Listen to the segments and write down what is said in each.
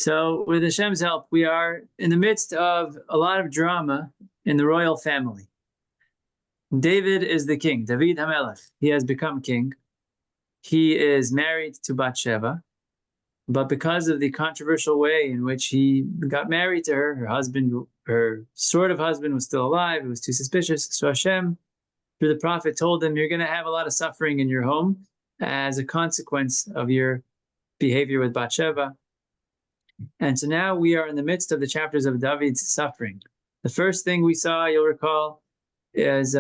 So with Hashem's help, we are in the midst of a lot of drama in the royal family. David is the king, David HaMelech. He has become king. He is married to Bathsheba, but because of the controversial way in which he got married to her, her sort of husband was still alive. It was too suspicious. So Hashem, through the prophet, told him, you're going to have a lot of suffering in your home as a consequence of your behavior with Bathsheba. And so now we are in the midst of the chapters of David's suffering. The first thing we saw, you'll recall, is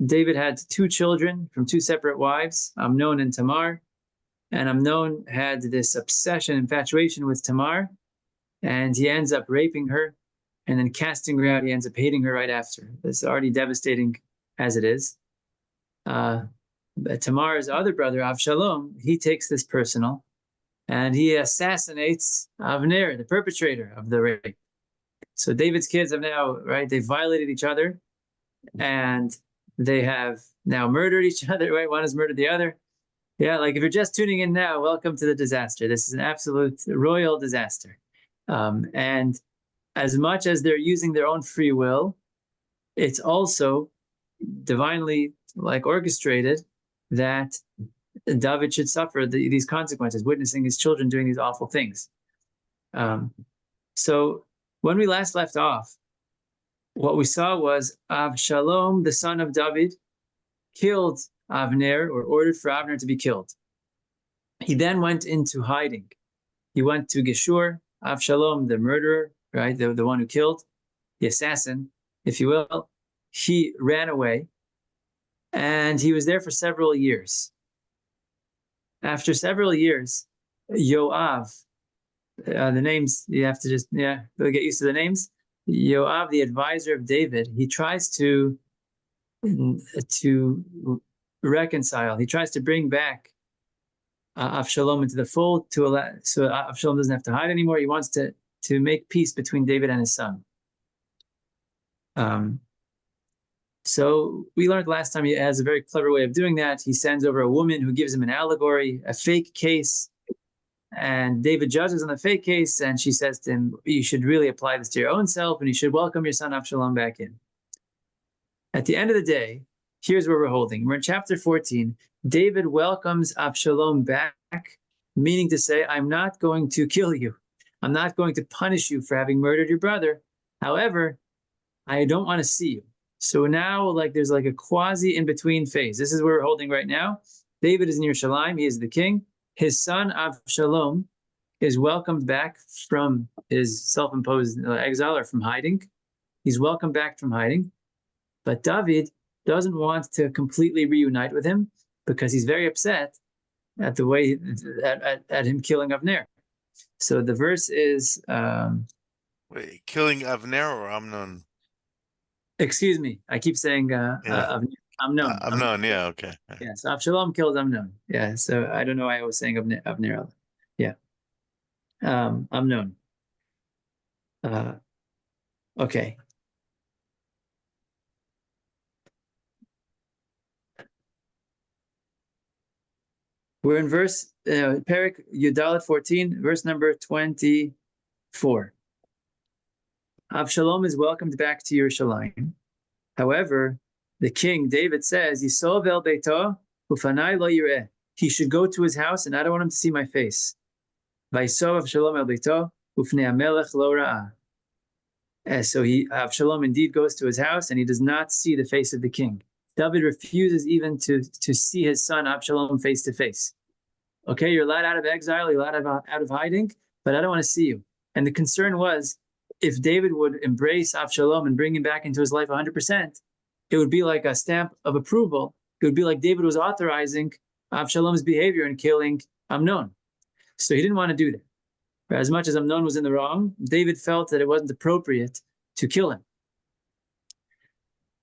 David had two children from two separate wives, Amnon and Tamar. And Amnon had this obsession, infatuation with Tamar, and he ends up raping her and then casting her out. He ends up hating her right after. This is already devastating as it is. But Tamar's other brother, Avshalom, he takes this personal, and he assassinates Avner, the perpetrator of the rape. So David's kids have now, right, they violated each other, and they have now murdered each other, right? One has murdered the other. Yeah, like if you're just tuning in now, welcome to the disaster. This is an absolute royal disaster. And as much as they're using their own free will, it's also divinely orchestrated that David should suffer these consequences, witnessing his children doing these awful things. So when we last left off, what we saw was Avshalom, the son of David, killed Avner, or ordered for Avner to be killed. He then went into hiding. He went to Geshur, Avshalom, the murderer, right, the one who killed, the assassin, if you will. He ran away, and he was there for several years. After several years, Yoav, the names, you have to just, get used to the names. Yoav, the advisor of David, he tries to reconcile. He tries to bring back Avshalom into the fold so Avshalom doesn't have to hide anymore. He wants to make peace between David and his son. So we learned last time he has a very clever way of doing that. He sends over a woman who gives him an allegory, a fake case, and David judges on the fake case, and she says to him, you should really apply this to your own self, and you should welcome your son Avshalom back in. At the end of the day, here's where we're holding. We're in chapter 14. David welcomes Avshalom back, meaning to say, I'm not going to kill you. I'm not going to punish you for having murdered your brother. However, I don't want to see you. So now there's a quasi in-between phase. This is where we're holding right now. David is in Yerushalayim. He is the king. His son Avshalom is welcomed back from his self-imposed exile, or from hiding. He's welcomed back from hiding. But David doesn't want to completely reunite with him because he's very upset at the way at him killing Avner. So the verse is wait, killing Avner or Amnon? Excuse me, I keep saying Amnon. Amnon, yeah, okay. Yeah, so Avshalom kills Amnon. Yeah, so I don't know why I was saying Avner. Yeah, Amnon. Okay. We're in verse, Perek Yudalet 14, verse number 24. Avshalom is welcomed back to Yerushalayim. However, the king, David, says, Yisov el beito ufanai lo yireh. He should go to his house, and I don't want him to see my face. Vayisov Avshalom el beito ufnei hamelech lo ra'ah. So Avshalom indeed goes to his house, and he does not see the face of the king. David refuses even to see his son Avshalom face to face. Okay, you're allowed out of exile, you're allowed out of hiding, but I don't want to see you. And the concern was, if David would embrace Avshalom and bring him back into his life 100%, it would be like a stamp of approval. It would be like David was authorizing Avshalom's behavior in killing Amnon. So he didn't want to do that. As much as Amnon was in the wrong, David felt that it wasn't appropriate to kill him.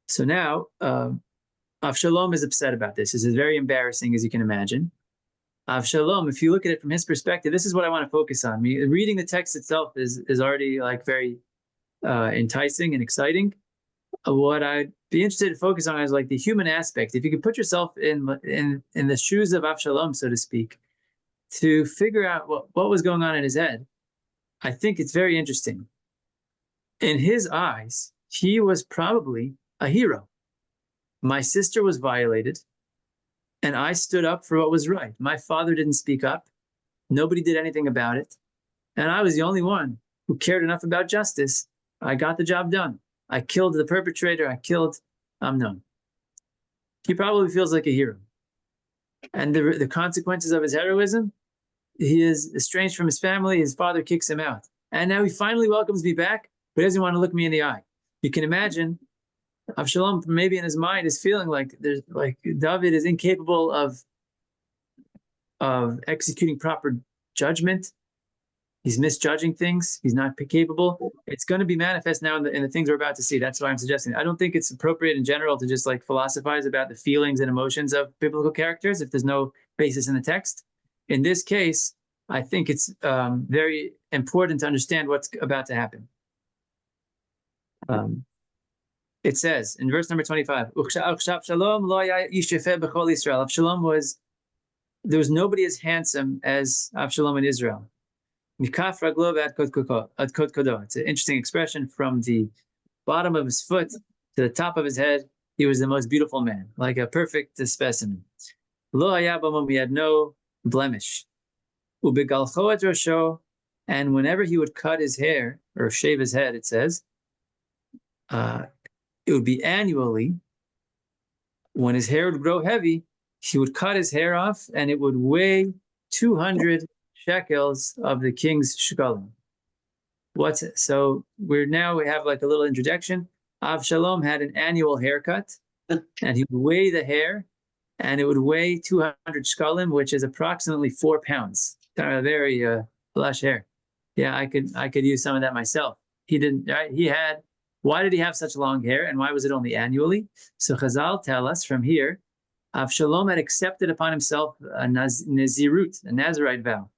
So now, Avshalom is upset about this. This is very embarrassing, as you can imagine. Avshalom, if you look at it from his perspective, this is what I want to focus on. Reading the text itself is already very enticing and exciting. What I'd be interested to focus on is the human aspect. If you could put yourself in the shoes of Avshalom, so to speak, to figure out what was going on in his head. I think it's very interesting. In his eyes, he was probably a hero. My sister was violated, and I stood up for what was right. My father didn't speak up. Nobody did anything about it. And I was the only one who cared enough about justice. I got the job done. I killed the perpetrator. I killed Amnon. He probably feels like a hero. And the consequences of his heroism, he is estranged from his family. His father kicks him out. And now he finally welcomes me back, but he doesn't want to look me in the eye. You can imagine Avshalom, maybe in his mind, is feeling like David is incapable of executing proper judgment. He's misjudging things. He's not capable. It's going to be manifest now in the things we're about to see. That's why I'm suggesting. I don't think it's appropriate in general to just like philosophize about the feelings and emotions of biblical characters if there's no basis in the text. In this case, I think it's very important to understand what's about to happen. It says in verse number 25, Avshalom was, there was nobody as handsome as Avshalom in Israel. It's an interesting expression. From the bottom of his foot to the top of his head, he was the most beautiful man, like a perfect specimen. He had no blemish. And whenever he would cut his hair or shave his head, it says, it would be annually. When his hair would grow heavy, he would cut his hair off and it would weigh 200 shekels of the king's shekalim. So we have like a little interjection. Avshalom had an annual haircut, and he would weigh the hair, and it would weigh 200 shekalim, which is approximately 4 pounds. Very lush hair. Yeah, I could use some of that myself. He didn't. Right? Why did he have such long hair, and why was it only annually? So Chazal tell us from here, Avshalom had accepted upon himself a nazirut, a Nazirite vow.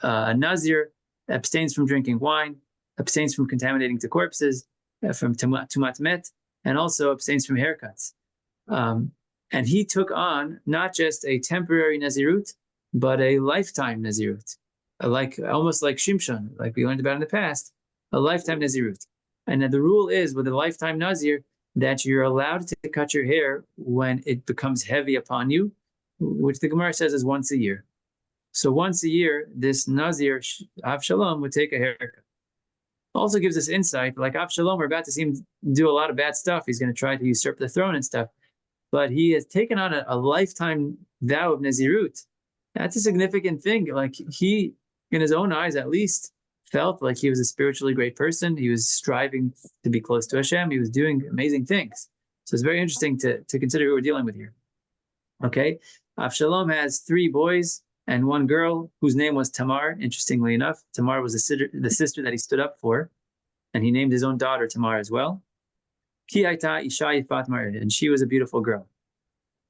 A Nazir abstains from drinking wine, abstains from contaminating to corpses, from tumat met, and also abstains from haircuts. And he took on not just a temporary Nazirut, but a lifetime Nazirut, almost like Shimshon, like we learned about in the past, a lifetime Nazirut. And the rule is with a lifetime Nazir that you're allowed to cut your hair when it becomes heavy upon you, which the Gemara says is once a year. So once a year, this Nazir, Avshalom, would take a haircut. Also gives us insight, like Avshalom, we're about to see him do a lot of bad stuff. He's going to try to usurp the throne and stuff. But he has taken on a lifetime vow of Nazirut. That's a significant thing. Like he, in his own eyes at least, felt like he was a spiritually great person. He was striving to be close to Hashem. He was doing amazing things. So it's very interesting to consider who we're dealing with here. Okay, Avshalom has 3 boys and 1 girl whose name was Tamar. Interestingly enough, Tamar was the sister that he stood up for, and he named his own daughter Tamar as well. Ki hayta isha yifat ma'ir, and she was a beautiful girl.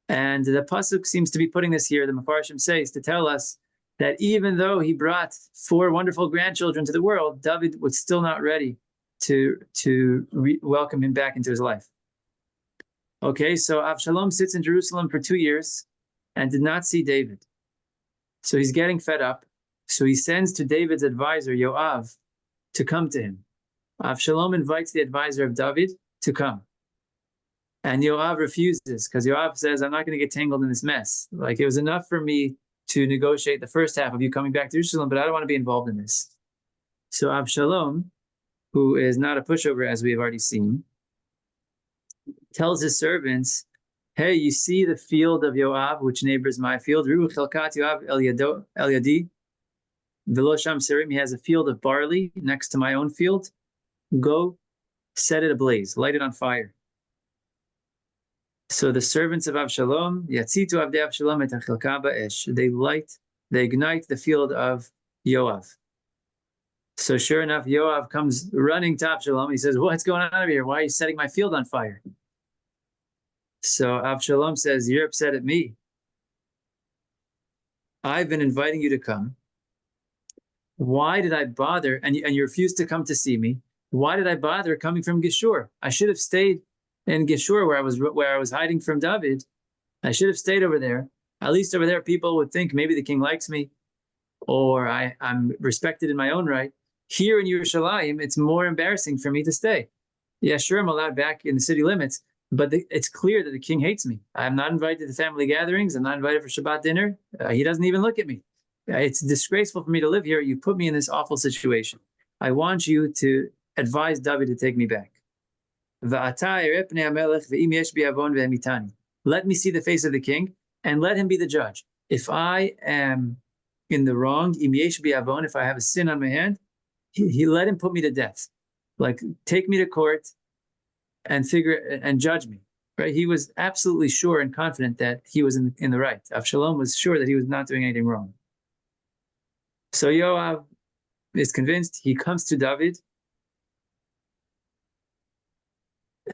And the pasuk seems to be putting this here. The Mefarshim says to tell us that even though he brought 4 wonderful grandchildren to the world, David was still not ready to welcome him back into his life. Okay, so Avshalom sits in Jerusalem for 2 years and did not see David. So he's getting fed up. So he sends to David's advisor, Yoav, to come to him. Avshalom invites the advisor of David to come. And Yoav refuses because Yoav says, I'm not going to get tangled in this mess. Like, it was enough for me to negotiate the first half of you coming back to Jerusalem, but I don't want to be involved in this. So Avshalom, who is not a pushover, as we have already seen, tells his servants, hey, you see the field of Yoav, which neighbors my field? Ruach Chelkat Yoav El Yadi. V'lo sham serim, he has a field of barley next to my own field. Go set it ablaze, light it on fire. So the servants of Avshalom, Yatzitu Avdei Avshalom et HaChelka ba'esh, they ignite the field of Yoav. So sure enough, Yoav comes running to Avshalom. He says, what's going on over here? Why are you setting my field on fire? So Avshalom says, you're upset at me. I've been inviting you to come. Why did I bother? And you refused to come to see me. Why did I bother coming from Geshur? I should have stayed in Geshur where I was hiding from David. I should have stayed over there. At least over there, people would think maybe the king likes me, or I'm respected in my own right. Here in Yerushalayim, it's more embarrassing for me to stay. Yeah, sure, I'm allowed back in the city limits, but it's clear that the king hates me. I'm not invited to family gatherings. I'm not invited for Shabbat dinner. He doesn't even look at me. It's disgraceful for me to live here. You put me in this awful situation. I want you to advise David to take me back. Let me see the face of the king and let him be the judge. If I am in the wrong, if I have a sin on my hand, he let him put me to death. Like, take me to court and judge me. Right? He was absolutely sure and confident that he was in the right. Avshalom was sure that he was not doing anything wrong. So Yoav is convinced. He comes to David.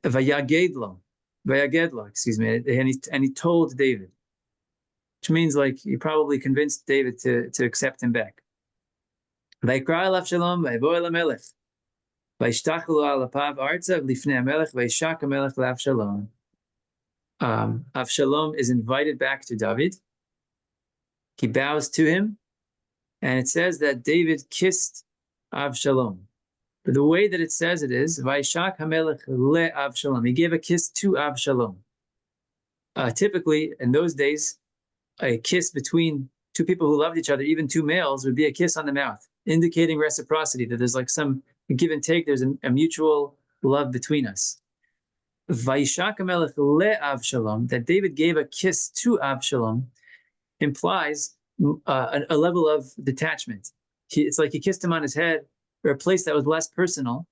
Vayagedlo, excuse me, and he told David, which means like he probably convinced David to accept him back. Vayikra el Avshalom, vayvo el hamelech, vayishtachelu al apav artza lifnei hamelech, vayishak hamelech leAvshalom. Avshalom is invited back to David. He bows to him, and it says that David kissed Avshalom. But the way that it says it is, Vayishak hamelech leAvshalom. He gave a kiss to Avshalom. Typically, in those days, a kiss between two people who loved each other, even two males, would be a kiss on the mouth, indicating reciprocity, that there's like some give and take, there's a mutual love between us. Vayishak hamelech leAvshalom, that David gave a kiss to Avshalom, implies a level of detachment. It's like he kissed him on his head, or a place that was less personal,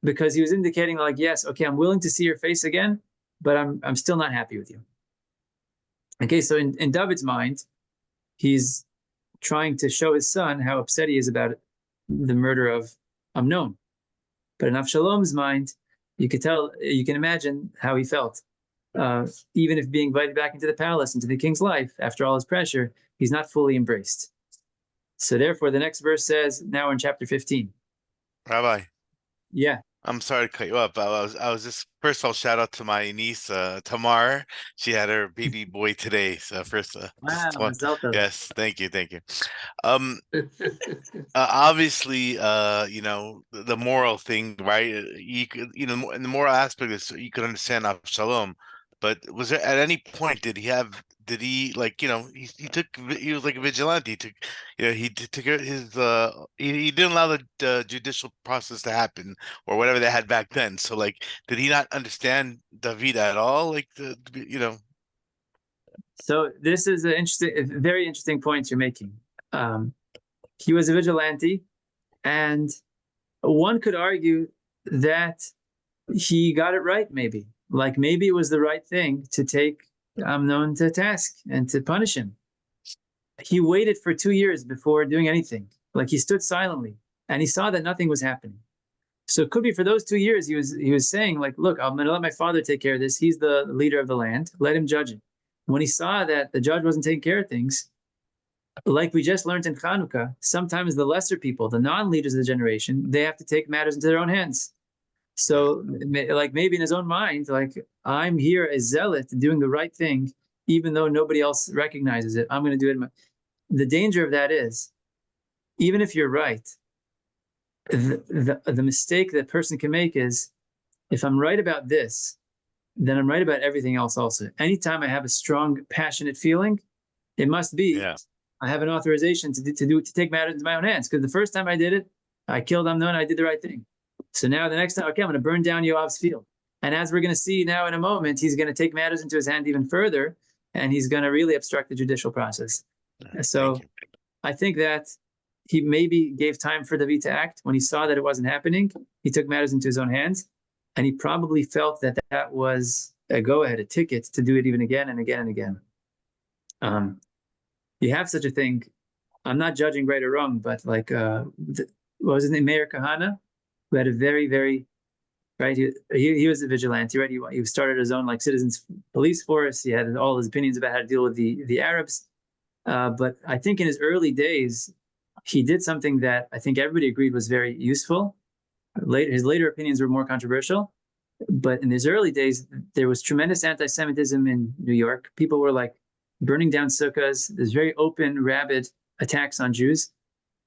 because he was indicating like, yes, okay, I'm willing to see your face again, but I'm still not happy with you. Okay, so in David's mind, he's trying to show his son how upset he is about the murder of Amnon. But in Avshalom's mind, you can imagine how he felt. Even if being invited back into the palace, into the king's life, after all his pressure, he's not fully embraced. So therefore, the next verse says, now we're in chapter 15. Rabbi, Yeah. I'm sorry to cut you up. I was just first. I'll shout out to my niece, Tamar. She had her baby boy today. So first, Wow, Mazal yes, thank you. Um, Obviously, the moral thing, right? You could, in the moral aspect is you could understand Avshalom, but was there at any point did he like, he was like a vigilante. He took, took his he didn't allow the judicial process to happen or whatever they had back then. So like, did he not understand David at all? Like So this is a very interesting point you're making. He was a vigilante, and one could argue that he got it right, maybe. Like maybe it was the right thing to take Amnon to task and to punish him. He waited for 2 years before doing anything. Like he stood silently, and he saw that nothing was happening. So it could be for those 2 years he was saying like, look, I'm going to let my father take care of this. He's the leader of the land. Let him judge it. When he saw that the judge wasn't taking care of things, like we just learned in Chanukah, sometimes the lesser people, the non-leaders of the generation, they have to take matters into their own hands. So like maybe in his own mind, like, I'm here as zealot doing the right thing, even though nobody else recognizes it. I'm going to do it. The danger of that is, even if you're right, the mistake that person can make is, if I'm right about this, then I'm right about everything else also. Anytime I have a strong, passionate feeling, it must be I have an authorization to take matters into my own hands. Because the first time I did it, I killed Amnon, I did the right thing. So now the next time, okay, I'm going to burn down Yoav's field. And as we're going to see now in a moment, he's going to take matters into his hand even further, and he's going to really obstruct the judicial process. So I think that he maybe gave time for David to act. When he saw that it wasn't happening, he took matters into his own hands, and he probably felt that that was a go-ahead, a ticket to do it even again and again and again. You have such a thing. I'm not judging right or wrong, but like, what was his name? Mayor Kahana, who had a very, very, right? He was a vigilante, right? He started his own like citizens police force. He had all his opinions about how to deal with the Arabs. But I think in his early days, he did something that I think everybody agreed was very useful. His later opinions were more controversial. But in his early days, there was tremendous anti-Semitism in New York. People were like burning down sukkahs. There's very open, rabid attacks on Jews.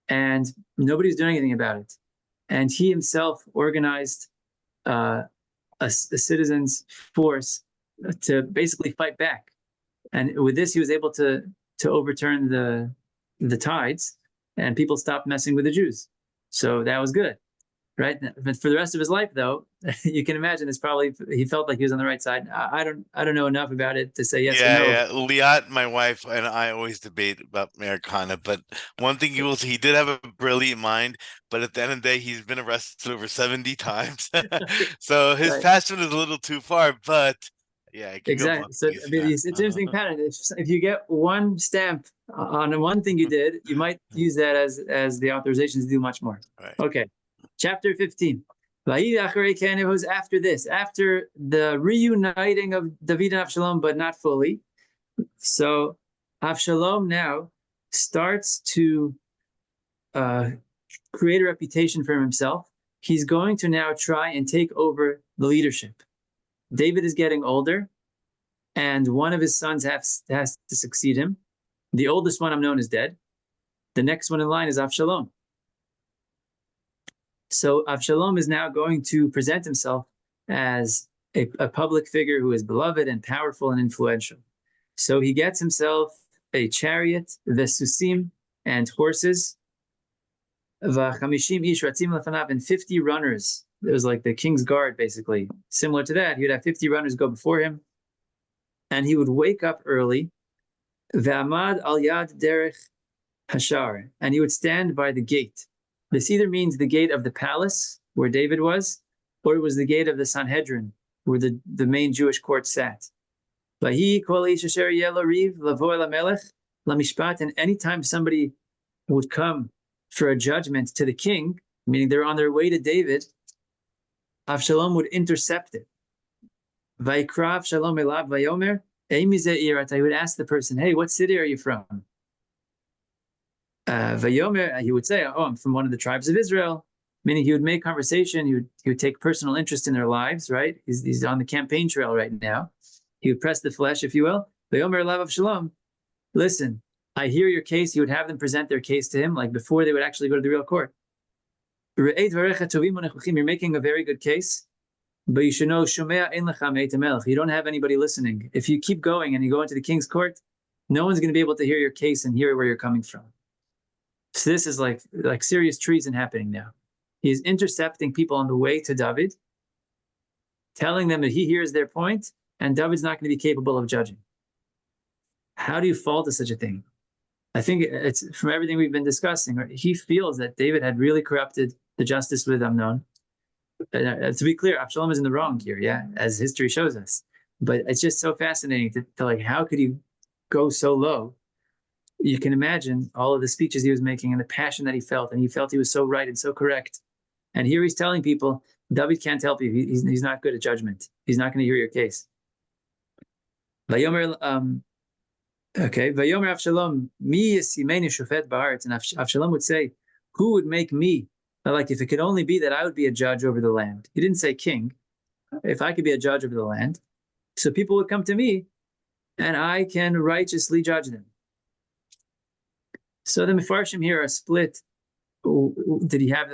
and nobody was doing anything about it. And he himself organized a citizens' force to basically fight back. And with this, he was able to overturn the tides, and people stopped messing with the Jews. So that was good, right? But for the rest of his life, though, you can imagine it's probably he felt like he was on the right side. I don't know enough about it to say yes or Yeah, no. yeah. Liat, my wife, and I always debate about Americana, but one thing you will see, he did have a brilliant mind, but at the end of the day, he's been arrested over 70 times. So his Right. passion is a little too far, but yeah, it can go both Exactly. So I ways. mean, Yeah. it's an interesting pattern. If you get one stamp on one thing you did, you might use that as the authorization to do much more. Right. Okay, chapter 15. It was after this, after the reuniting of David and Avshalom, but not fully. So Avshalom now starts to create a reputation for himself. He's going to now try and take over the leadership. David is getting older, and one of his sons has to succeed him. The oldest one, unknown, is dead. The next one in line is Avshalom. So Avshalom is now going to present himself as a public figure who is beloved and powerful and influential. So he gets himself a chariot, vesusim, and horses, v'chamishim ish ratzim lefanav, and 50 runners. It was like the king's guard, basically. Similar to that, he would have 50 runners go before him, and he would wake up early, v'amad al yad derech hashar, and he would stand by the gate. This either means the gate of the palace, where David was, or it was the gate of the Sanhedrin, where the main Jewish court sat. And anytime somebody would come for a judgment to the king, meaning they're on their way to David, Avshalom would intercept it. He would ask the person, hey, what city are you from? He would say, oh, I'm from one of the tribes of Israel, meaning he would make conversation, he would take personal interest in their lives, right? He's on the campaign trail right now. He would press the flesh, if you will. Listen, I hear your case. He would have them present their case to him, like before they would actually go to the real court. You're making a very good case, but you should know, you don't have anybody listening. If you keep going and you go into the king's court, no one's going to be able to hear your case and hear where you're coming from. So this is like serious treason happening now. He's intercepting people on the way to David, telling them that he hears their point, and David's not going to be capable of judging. How do you fall to such a thing? I think it's from everything we've been discussing. He feels that David had really corrupted the justice with Amnon. To be clear, Avshalom is in the wrong here, yeah, as history shows us. But it's just so fascinating to like, how could he go so low? You can imagine all of the speeches he was making and the passion that he felt, and he felt he was so right and so correct. And here he's telling people, David can't help you. He's not good at judgment. He's not going to hear your case. Vayomer, Vayomer Avshalom, mi yisimeni shofet ba'aretz, and Avshalom would say, who would make me? Like, if it could only be that I would be a judge over the land. He didn't say king. If I could be a judge over the land, so people would come to me, and I can righteously judge them. So the Mefarshim here are split. Did he have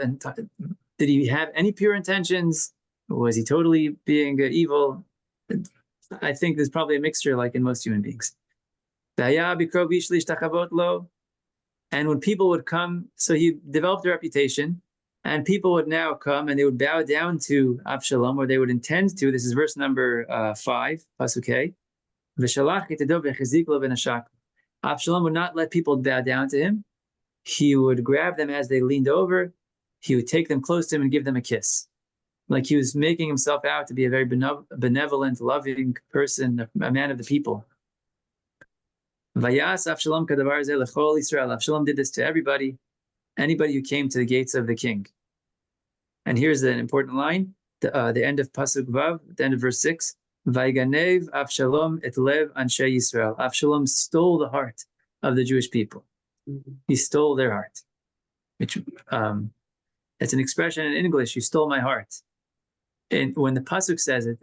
any pure intentions? Was he totally being evil? I think there's probably a mixture, like in most human beings. And when people would come, so he developed a reputation, and people would now come and they would bow down to Avshalom, or they would intend to. This is verse number 5, Pasuk. Avshalom would not let people bow down to him. He would grab them as they leaned over. He would take them close to him and give them a kiss. Like he was making himself out to be a very benevolent, loving person, a man of the people. Avshalom did this to everybody, anybody who came to the gates of the king. And here's an important line, the end of Pasuk Vav, the end of verse 6. Vayganev Avshalom et lev anshe Yisrael. Avshalom stole the heart of the Jewish people. He stole their heart. Which it's an expression in English, you stole my heart. And when the Pasuk says it,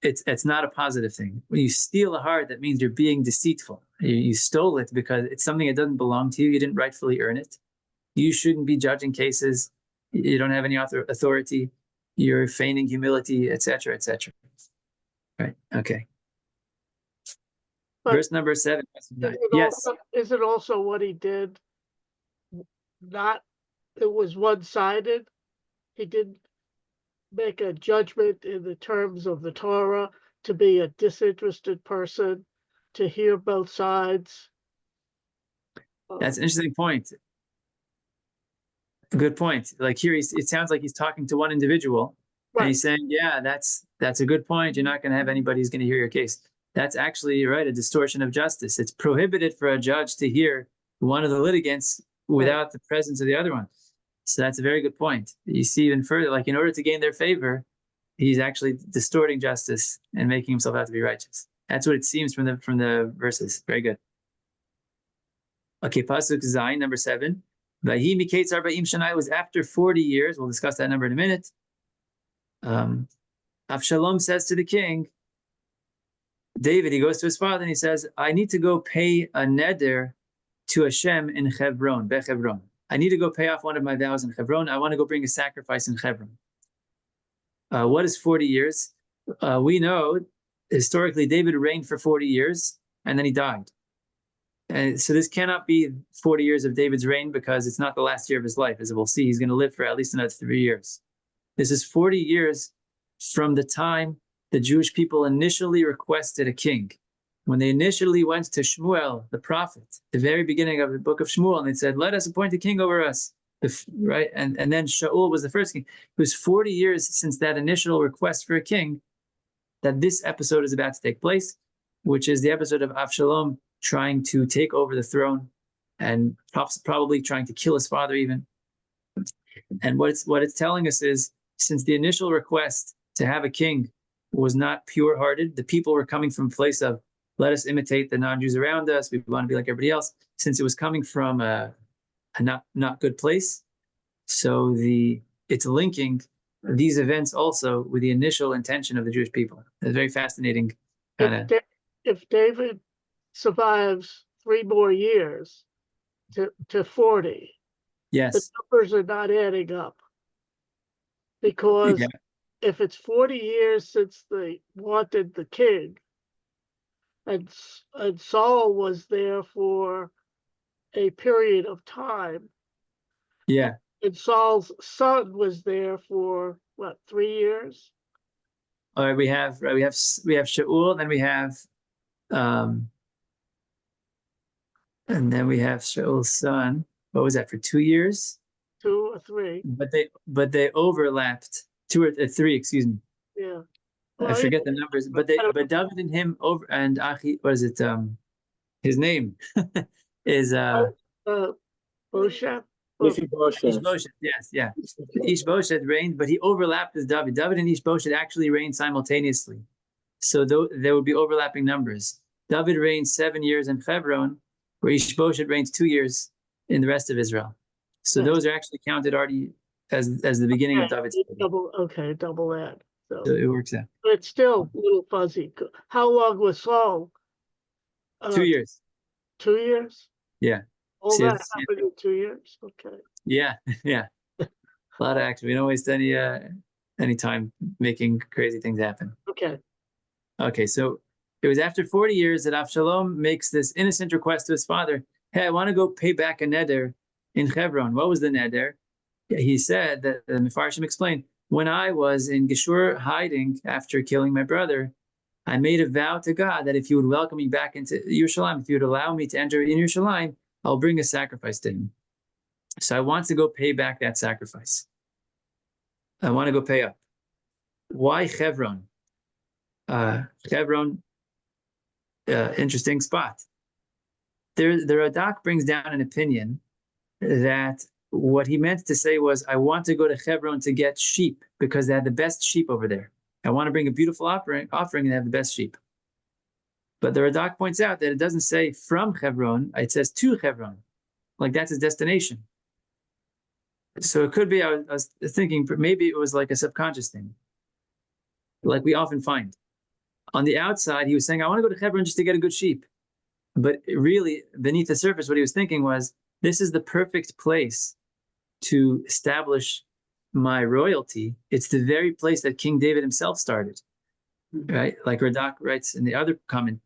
it's not a positive thing. When you steal a heart, that means you're being deceitful. You stole it because it's something that doesn't belong to you. You didn't rightfully earn it. You shouldn't be judging cases. You don't have any authority. You're feigning humility, etc., etc. Right. Okay. But Verse number 7. Yes. Is it also what he did? Not, it was one-sided. He didn't make a judgment in the terms of the Torah to be a disinterested person, to hear both sides. That's an interesting point. Good point. Like here, it sounds like he's talking to one individual, Right. and he's saying, "Yeah, that's a good point. You're not going to have anybody who's going to hear your case." That's actually right, a distortion of justice. It's prohibited for a judge to hear one of the litigants without the presence of the other one. So that's a very good point. You see even further, like in order to gain their favor, he's actually distorting justice and making himself out to be righteous. That's what it seems from the verses. Very good. Okay, pasuk Zayin, number 7. Vahi miketz arba'im shana, was after 40 years. We'll discuss that number in a minute. Avshalom says to the king, David, he goes to his father and he says, I need to go pay a neder to Hashem in Hebron, Bechebron. I need to go pay off one of my vows in Hebron. I want to go bring a sacrifice in Hebron. What is 40 years? We know historically David reigned for 40 years and then he died. And so this cannot be 40 years of David's reign because it's not the last year of his life. As we'll see, he's going to live for at least another 3 years. This is 40 years from the time the Jewish people initially requested a king. When they initially went to Shmuel, the prophet, the very beginning of the book of Shmuel, and they said, let us appoint a king over us. Right? And then Shaul was the first king. It was 40 years since that initial request for a king that this episode is about to take place, which is the episode of Avshalom trying to take over the throne and probably trying to kill his father even. And what it's telling us is, since the initial request to have a king was not pure-hearted, the people were coming from a place of, let us imitate the non-Jews around us, we want to be like everybody else, since it was coming from a not good place. So it's linking these events also with the initial intention of the Jewish people. It's very fascinating. If David survives 3 more years to 40, yes, the numbers are not adding up. Because if it's 40 years since they wanted the king, and Saul was there for a period of time. Yeah. And Saul's son was there for what, 3 years? All right, we have Shaul, then we have and then we have Shaul's son. What was that, for 2 years? 2 or 3. But they overlapped 2 or 3, excuse me. Yeah. Well, I forget the numbers, but David and him over, and Achi, what is it? His name is Bosheth. Ishbosheth, yes, yeah. Ishbosheth reigned, but he overlapped with David. David and Ishbosheth actually reigned simultaneously. So there would be overlapping numbers. David reigned 7 years in Hebron, where Ishbosheth reigns 2 years in the rest of Israel. So those are actually counted already as the beginning of David's. Double that. So it works out. But it's still a little fuzzy. How long was Saul? 2 years. 2 years? Yeah. All that happened in 2 years? Okay. Yeah, yeah. A lot of action. We don't waste any time making crazy things happen. Okay, so it was after 40 years that Avshalom makes this innocent request to his father. Hey, I want to go pay back a neder in Hebron. What was the neder? He said that the Mefarshim explained, when I was in Geshur hiding after killing my brother, I made a vow to God that if he would welcome me back into Yerushalayim, if he would allow me to enter in Yerushalayim, I'll bring a sacrifice to him. So I want to go pay back that sacrifice. I want to go pay up. Why Hebron? Hebron, interesting spot. The Radak brings down an opinion that what he meant to say was, I want to go to Hebron to get sheep because they had the best sheep over there. I want to bring a beautiful offering and have the best sheep. But the Radak points out that it doesn't say from Hebron, it says to Hebron. Like that's his destination. So it could be, I was thinking, maybe it was like a subconscious thing, like we often find. On the outside, he was saying, I want to go to Hebron just to get a good sheep. But really, beneath the surface, what he was thinking was, this is the perfect place to establish my royalty, it's the very place that King David himself started, right? Like Radak writes in the other comment,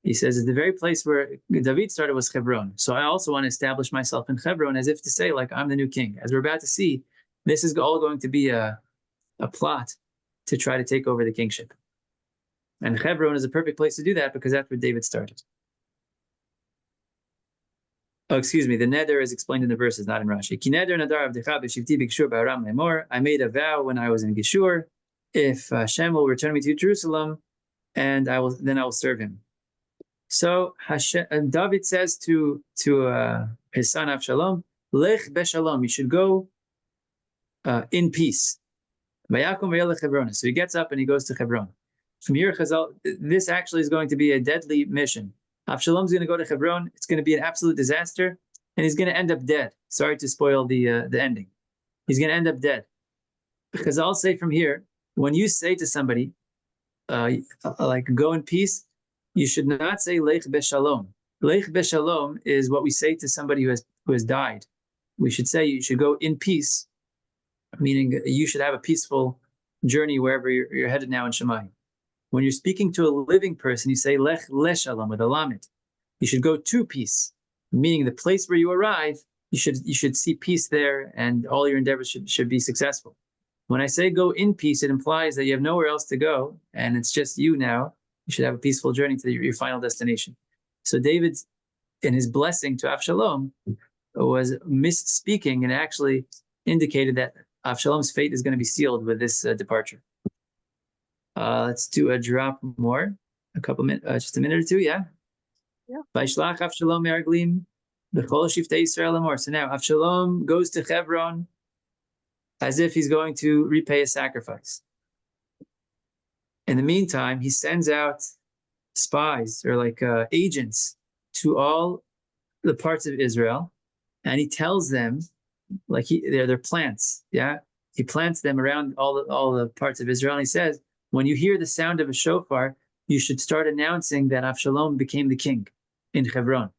he says, it's the very place where David started was Hebron. So I also want to establish myself in Hebron, as if to say, like, I'm the new king. As we're about to see, this is all going to be a plot to try to take over the kingship. And Hebron is a perfect place to do that because that's where David started. Oh, excuse me. The neder is explained in the verses, not in Rashi. Ki neder nadar avdecha b'shivti b'gishur b'aram lemor. I made a vow when I was in Gishur. If Hashem will return me to Jerusalem, and I will serve him. So David says to his son Avshalom, Lech beshalom. You should go in peace. So he gets up and he goes to Hebron. From here, Chazal, this actually is going to be a deadly mission. Avshalom's going to go to Hebron. It's going to be an absolute disaster, and he's going to end up dead. Sorry to spoil the ending. He's going to end up dead. Chazal say from here, when you say to somebody, like go in peace, you should not say Lech beshalom. Lech beshalom is what we say to somebody who has died. We should say you should go in peace, meaning you should have a peaceful journey wherever you're headed now in Shemayim. When you're speaking to a living person, you say Lech leshalom with a lamed. You should go to peace, meaning the place where you arrive, you should see peace there, and all your endeavors should be successful. When I say go in peace, it implies that you have nowhere else to go, and it's just you now. You should have a peaceful journey to your final destination. So David, in his blessing to Avshalom, was misspeaking and actually indicated that Avshalom's fate is going to be sealed with this departure. Let's do a drop more, a couple minutes, just a minute or two, yeah? Vaishlach Avshalom meraglim, b'chol shiftei Yisrael lemor. So now Avshalom goes to Hebron as if he's going to repay a sacrifice. In the meantime, he sends out spies or like agents to all the parts of Israel, and he tells them, like they're plants, yeah? He plants them around all the parts of Israel, and he says, when you hear the sound of a shofar, you should start announcing that Avshalom became the king in Hebron,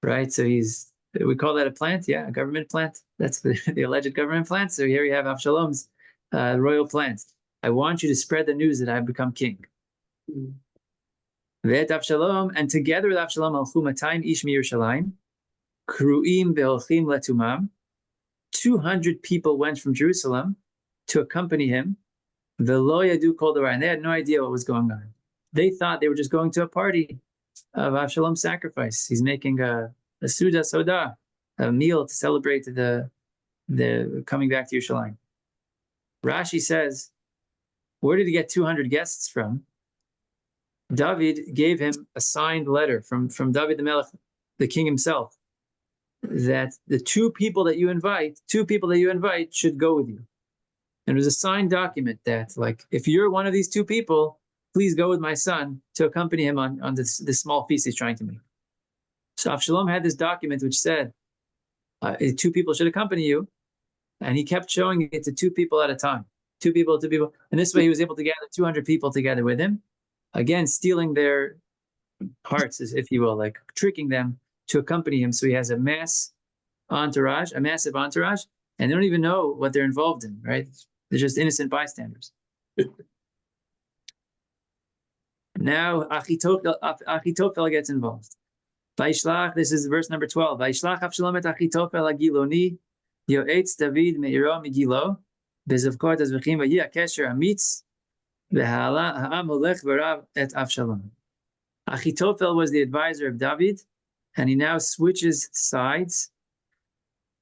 right? So we call that a plant, yeah, a government plant. That's the alleged government plant. So here we have Avshalom's royal plant. I want you to spread the news that I've become king. Ve'et Avshalom, and together with Avshalom, alchu 200 ish miYerushalayim, kru'im ve'olchim letumam. 200 people went from Jerusalem to accompany him. Ve'lo yadu kol davar, and they had no idea what was going on. They thought they were just going to a party of Avshalom's sacrifice. He's making a suda soda, a meal to celebrate the coming back to Yerushalayim. Rashi says, where did he get 200 guests from? David gave him a signed letter from David the Melech, the king himself, that the two people that you invite should go with you. And it was a signed document that, like, if you're one of these two people, please go with my son to accompany him on this small feast he's trying to make. So Avshalom had this document which said, two people should accompany you. And he kept showing it to two people at a time. Two people. And this way he was able to gather 200 people together with him. Again, stealing their hearts, if you will, like tricking them to accompany him. So he has a massive entourage, and they don't even know what they're involved in, right? They're just innocent bystanders. Now Achitophel gets involved. Vaishlach, this is verse number 12. Vaishlach Avshalom et Achitophel hagiloni, yoetz David meiro migilo, bezavkot azvechim vayi akesher amitz, v'ha'ala ha'am holech v'rav et Avshalom. Achitophel was the advisor of David, and he now switches sides,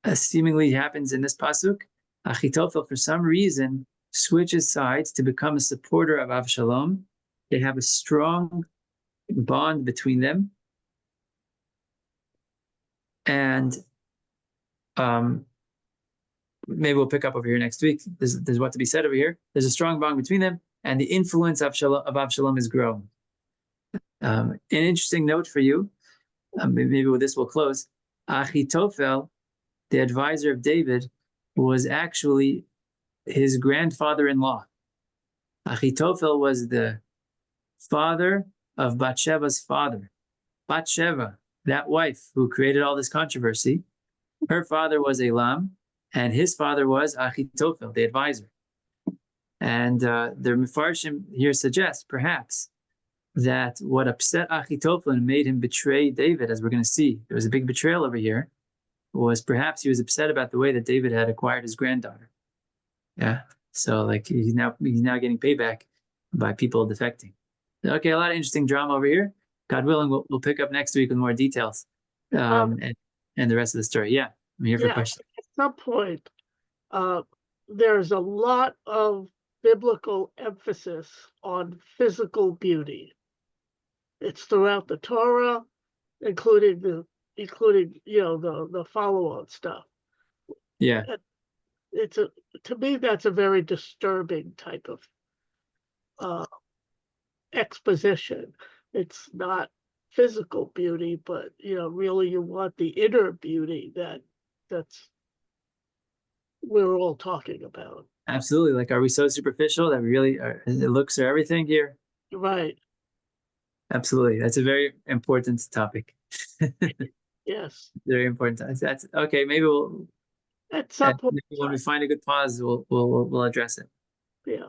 as seemingly happens in this pasuk. Achitophel, for some reason, switches sides to become a supporter of Avshalom. They have a strong bond between them. And maybe we'll pick up over here next week. There's what to be said over here. There's a strong bond between them, and the influence of Avshalom is growing. An interesting note for you, maybe with this we'll close. Achitophel, the advisor of David, was actually his grandfather-in-law. Achitophel was the father of Bathsheba's father. Bathsheba, that wife who created all this controversy, her father was Elam, and his father was Achitophel, the advisor. And the Mefarshim here suggests, perhaps, that what upset Achitophel and made him betray David, as we're going to see, there was a big betrayal over here, was perhaps he was upset about the way that David had acquired his granddaughter. Yeah, so like he's now getting payback by people defecting. Okay, a lot of interesting drama over here. God willing, we'll pick up next week with more details, and the rest of the story. Yeah, I'm here for questions. At some point, there's a lot of biblical emphasis on physical beauty. It's throughout the Torah, including the follow-on stuff. Yeah, To me that's a very disturbing type of exposition. It's not physical beauty, but really you want the inner beauty that's we're all talking about. absolutely. Like, are we so superficial that we really are? The looks are everything here. Right. Absolutely, that's a very important topic. Yes. Very important. That's okay. Maybe we'll At some point when we find a good pause, we'll address it. yeah.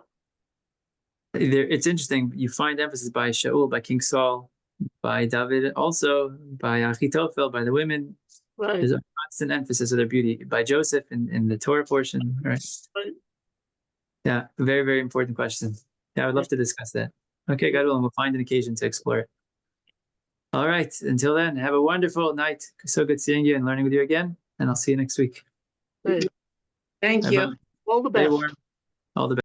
It's interesting. You find emphasis by Shaul, by King Saul, by David, also by Achitophel, by the women. Right. There's a constant emphasis of their beauty. By Joseph in the Torah portion, right? Right. Yeah, very, very important question. Yeah, I would love to discuss that. Okay, God willing, we'll find an occasion to explore it. All right, until then, have a wonderful night. So good seeing you and learning with you again, and I'll see you next week. Right. Thank Bye-bye. you. All the Stay best. warm. All the best.